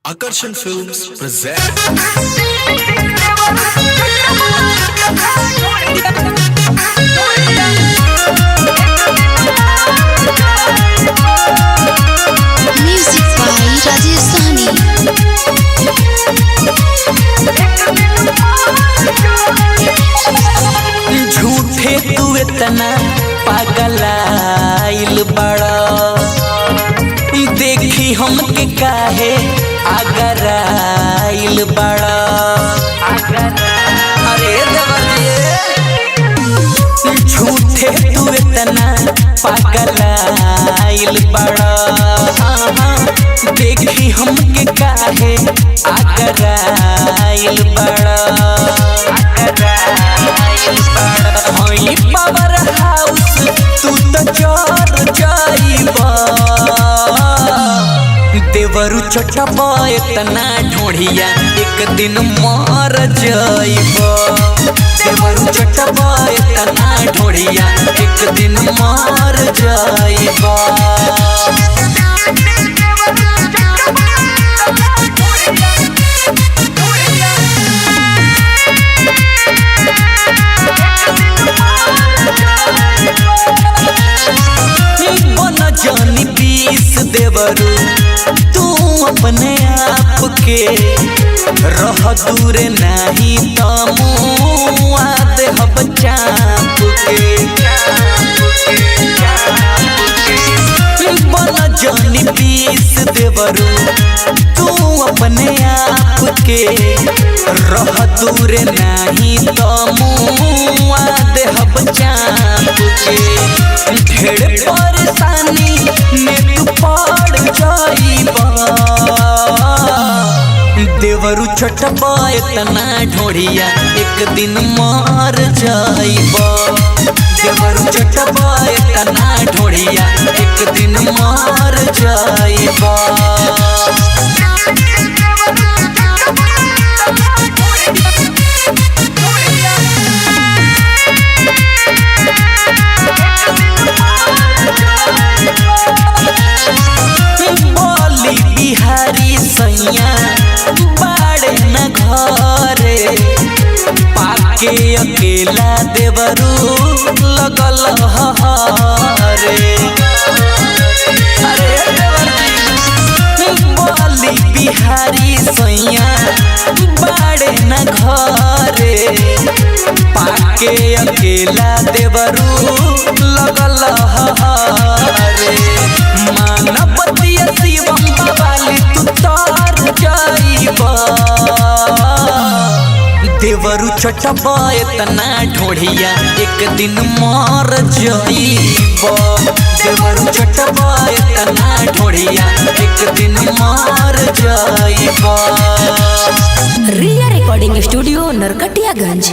Akarshan Films present. Music by Rajesh Sahni. झूठे तू इतना पागलाइल बड़ा देखी हमके काहे आगराइल बड़ा। अरे देवरिए झूठे तू इतना पागलाइल बड़ा देखी हमके काहे आगराइल बड़ा। पावर हाउस तू तो चढ़ जाइबा देवरू चटबा इतना ढोढ़िया एक दिन मर जाइबा। देवरू चटबा इतना ढोढ़िया एक दिन मर जाइबा। जानी पीस देवरू तू अपने आप के रह दूर नहीं तो मुआ देहब चाप के। बन जानी पीस देवरू तू अपने आप के रह दूर नहीं तो मुआ देहब चाप के। ढेर परेशानी में तू पड़ जाइबा देवरू चटबा इतना ढोढ़िया एक दिन मर जाइबा। देवरू चटबा इतना ढोढ़िया एक दिन मर जाइबा। बिहारी सैया बाड़े न घरे पाके अकेला देवरू लगल हरे। बोली बिहारी सैया बाड़े न घरे पाके अकेला देवरू लगल हरे। मानवतिया शिवम बाबाली तू तार जाइबा देवरू चटबा इतना ढोढ़िया एक दिन मर जाइबा। देवरू चटबा इतना ढोढ़िया एक दिन मर जाइबा। रिया रिकॉर्डिंग स्टूडियो नरकटियागंज।